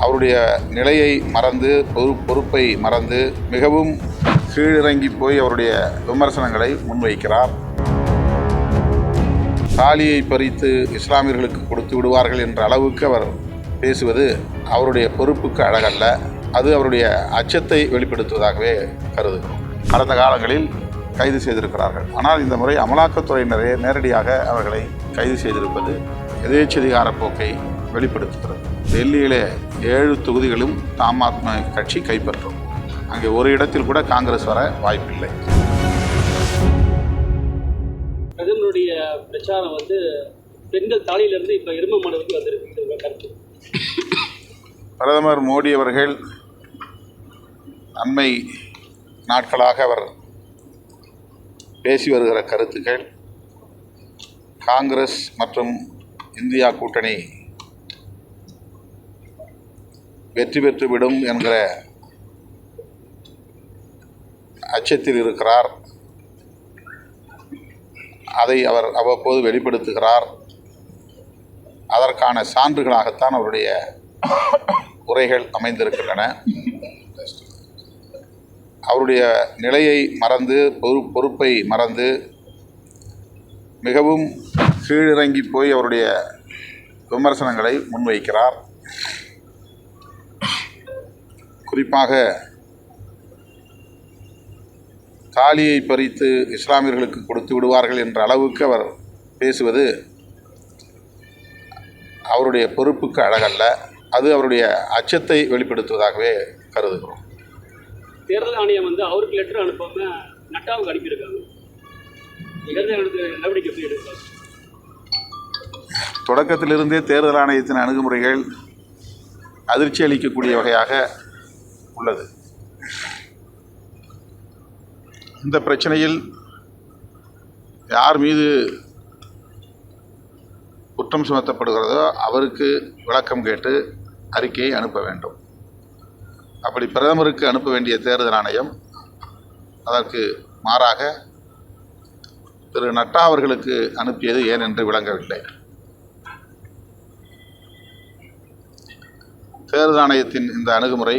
அவருடைய நிலையை மறந்து பொறுப்பை மறந்து மிகவும் கீழிறங்கி போய் அவருடைய விமர்சனங்களை முன்வைக்கிறார். தாலியை பறித்து இஸ்லாமியர்களுக்கு கொடுத்து விடுவார்கள் என்ற அளவுக்கு அவர் பேசுவது அவருடைய பொறுப்புக்கு அழகல்ல. அது அவருடைய அச்சத்தை வெளிப்படுத்துவதாகவே கருதுகிறோம். கடந்த காலங்களில் கைது செய்திருக்கிறார்கள். ஆனால் இந்த முறை அமலாக்கத்துறையினரே நேரடியாக அவர்களை கைது செய்திருப்பது எதேச்சதிகார போக்கை வெளிப்படுத்துகிறது. டெல்லியிலே 7 தொகுதிகளும் ஆம் ஆத்மி கட்சி கைப்பற்றும். அங்கே ஒரு இடத்தில் கூட காங்கிரஸ் வர வாய்ப்பில்லை. பிரதமருடைய பிரச்சாரம் பெண்கள் தாலியிலிருந்து இப்போ எரும மாடுக்கு வந்திருக்கு. பிரதமர் மோடி அவர்கள் அண்மை நாட்களாக அவர் பேசி வருகிற கருத்துக்கள் காங்கிரஸ் மற்றும் இந்தியா கூட்டணி வெற்றி பெற்றுவிடும் என்கிற அச்சத்தில் இருக்கிறார். அதை அவர் அவ்வப்போது வெளிப்படுத்துகிறார். அதற்கான சான்றுகளாகத்தான் அவருடைய உரைகள் அமைந்திருக்கின்றன. அவருடைய நிலையை மறந்து பொறுப்பை மறந்து மிகவும் கீழிறங்கி போய் அவருடைய விமர்சனங்களை முன்வைக்கிறார். குறிப்பாக தாலியை பறித்து இஸ்லாமியர்களுக்கு கொடுத்து விடுவார்கள் என்ற அளவுக்கு அவர் பேசுவது அவருடைய பொறுப்புக்கு அழகல்ல. அது அவருடைய அச்சத்தை வெளிப்படுத்துவதாகவே கருதுகிறோம். தேர்தல் ஆணையம் அவருக்கு லெட்டர் அனுப்பாம நட்டாவுக்கு அனுப்பியிருக்காங்க. நடவடிக்கை எப்படி எடுப்பாங்க? தொடக்கத்திலிருந்தே தேர்தல் ஆணையத்தின் அணுகுமுறைகள் அதிர்ச்சி அளிக்கக்கூடிய வகையாக உள்ளது. இந்த பிரச்சனையில் யார் மீது குற்றம் சுமத்தப்படுகிறதோ அவருக்கு விளக்கம் கேட்டு அறிக்கையை அனுப்ப வேண்டும். அப்படி பிரதமருக்கு அனுப்ப வேண்டிய தேர்தல் ஆணையம் அதற்கு மாறாக திரு நட்டா அவர்களுக்கு அனுப்பியது ஏன் என்று விளங்கவில்லை. தேர்தல் ஆணையத்தின் இந்த அணுகுமுறை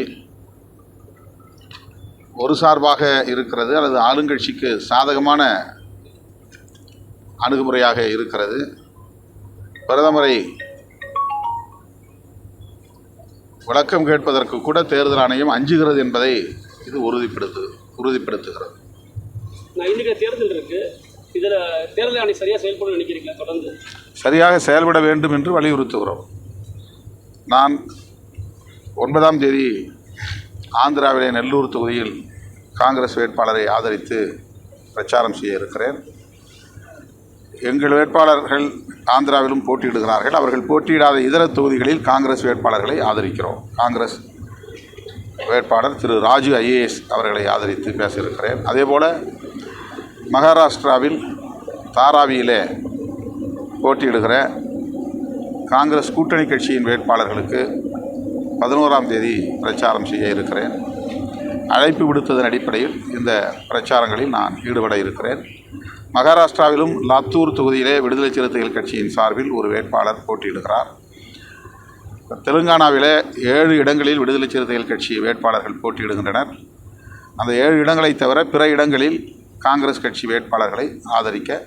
ஒரு சார்பாக இருக்கிறது அல்லது ஆளுங்கட்சிக்கு சாதகமான அணுகுமுறையாக இருக்கிறது. பிரதமரை விளக்கம் கேட்பதற்கு கூட தேர்தல் ஆணையம் அஞ்சுகிறது என்பதை இது உறுதிப்படுத்துகிறது. இன்னைக்கு தேர்தல் இருக்கு, இதில் தேர்தல் ஆணையம் சரியாக செயல்பட நினைக்கிறீங்களா? தொடர்ந்து சரியாக செயல்பட வேண்டும் என்று வலியுறுத்துகிறோம். நான் 9ஆம் தேதி ஆந்திராவிலே நெல்லூர் தொகுதியில் காங்கிரஸ் வேட்பாளரை ஆதரித்து பிரச்சாரம் செய்ய இருக்கிறேன். எங்கள் வேட்பாளர்கள் ஆந்திராவிலும் போட்டியிடுகிறார்கள். அவர்கள் போட்டியிடாத இதர தொகுதிகளில் காங்கிரஸ் வேட்பாளர்களை ஆதரிக்கிறோம். காங்கிரஸ் வேட்பாளர் திரு ராஜு IAS அவர்களை ஆதரித்து பேசியிருக்கிறேன். அதேபோல் மகாராஷ்டிராவில் தாராவியிலே போட்டியிடுகிற காங்கிரஸ் கூட்டணி கட்சியின் வேட்பாளர்களுக்கு 11ஆம் தேதி பிரச்சாரம் செய்ய இருக்கிறேன். அழைப்பு விடுத்ததன் அடிப்படையில் இந்த பிரச்சாரங்களில் நான் ஈடுபட இருக்கிறேன். மகாராஷ்டிராவிலும் லாத்தூர் தொகுதியிலே விடுதலை சிறுத்தைகள் கட்சியின் சார்பில் ஒரு வேட்பாளர் போட்டியிடுகிறார். தெலுங்கானாவிலே 7 இடங்களில் விடுதலை சிறுத்தைகள் கட்சி வேட்பாளர்கள் போட்டியிடுகின்றனர். அந்த 7 இடங்களை தவிர பிற இடங்களில் காங்கிரஸ் கட்சி வேட்பாளர்களை ஆதரிக்க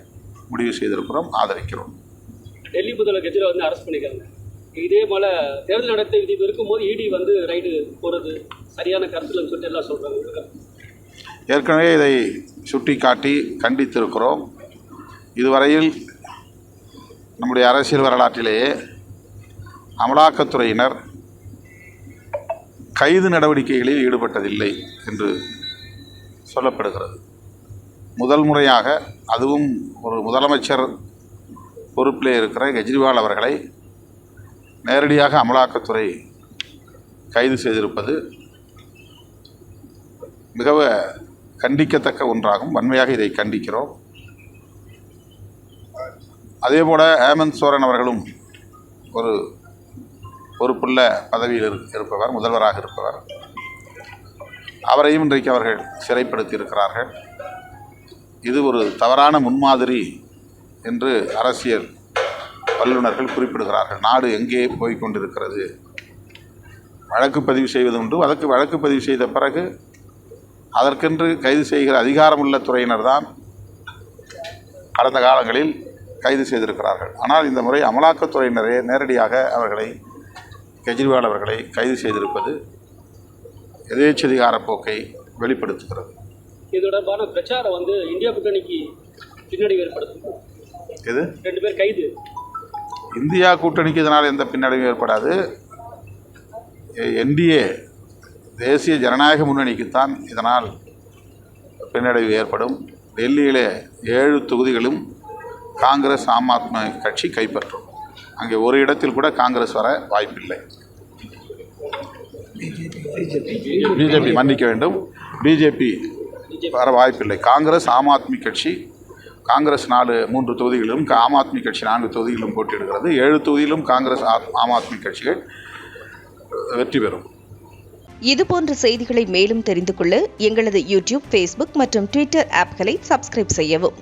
முடிவு செய்திருக்கிறோம், ஆதரிக்கிறோம். டெல்லி முதல்வர் கெஜ்ரிவால் அரெஸ்ட் பண்ணிக்கிறாங்க. இதே போல் தேர்தல் நடத்த விதி இருக்கும்போது இடி ரைடு போகிறது சரியான கருத்துலன்னு சொல்லிட்டு எல்லாம் சொல்கிறாங்க. ஏற்கனவே இதை சுட்டி காட்டி கண்டித்திருக்கிறோம். இதுவரையில் நம்முடைய அரசியல் வரலாற்றிலேயே அமலாக்கத்துறையினர் கைது நடவடிக்கைகளில் ஈடுபட்டதில்லை என்று சொல்லப்படுகிறது. முதல் முறையாக, அதுவும் ஒரு முதலமைச்சர் பொறுப்பிலே இருக்கிற கெஜ்ரிவால் அவர்களை நேரடியாக அமலாக்கத்துறை கைது செய்திருப்பது மிக கண்டிக்கத்தக்க ஒன்றாகும். வன்மையாக இதை கண்டிக்கிறோம். அதேபோல் ஹேமந்த் சோரன் அவர்களும் ஒரு பொறுப்புள்ள பதவியில் இருப்பவர், முதல்வராக இருப்பவர். அவரையும் இன்றைக்கு அவர்கள் சிறைப்படுத்தி இருக்கிறார்கள். இது ஒரு தவறான முன்மாதிரி என்று அரசியல் வல்லுநர்கள் குறிப்பிடுகிறார்கள். நாடு எங்கே போய்கொண்டிருக்கிறது? வழக்கு பதிவு செய்வது உண்டு. வழக்கு பதிவு செய்த பிறகு அதற்கென்று கைது செய்கிற அதிகாரமுள்ள துறையினர் தான் கடந்த காலங்களில் கைது செய்திருக்கிறார்கள். ஆனால் இந்த முறை அமலாக்கத்துறையினரே நேரடியாக கெஜ்ரிவால் அவர்களை கைது செய்திருப்பது எதேச்சதிகார போக்கை வெளிப்படுத்துகிறது. இது தொடர்பான பிரச்சாரம் வந்து இந்தியா கூட்டணிக்கு பின்னடைவு ஏற்படுத்தும். இது 2 பேர் கைது. இந்தியா கூட்டணிக்கு இதனால் எந்த பின்னடைவும் ஏற்படாது. NDA தேசிய ஜனநாயக முன்னணிக்குத்தான் இதனால் பின்னடைவு ஏற்படும். டெல்லியிலே 7 தொகுதிகளும் காங்கிரஸ் ஆம் ஆத்மி கட்சி கைப்பற்றும். அங்கே ஒரு இடத்தில் கூட காங்கிரஸ் வர வாய்ப்பில்லை. பிஜேபி மன்னிக்க வேண்டும், பிஜேபி வர வாய்ப்பில்லை. காங்கிரஸ் ஆம் ஆத்மி கட்சி, காங்கிரஸ் 3 தொகுதிகளிலும், ஆம் ஆத்மி கட்சி 4 தொகுதிகளிலும் போட்டியிடுகிறது. 7 தொகுதியிலும் காங்கிரஸ் ஆம் ஆத்மி கட்சிகள் வெற்றி பெறும். இதுபோன்ற செய்திகளை மேலும் தெரிந்து கொள்ள எங்களது யூடியூப், ஃபேஸ்புக் மற்றும் ட்விட்டர் ஆப்களை சப்ஸ்கிரைப் செய்யவும்.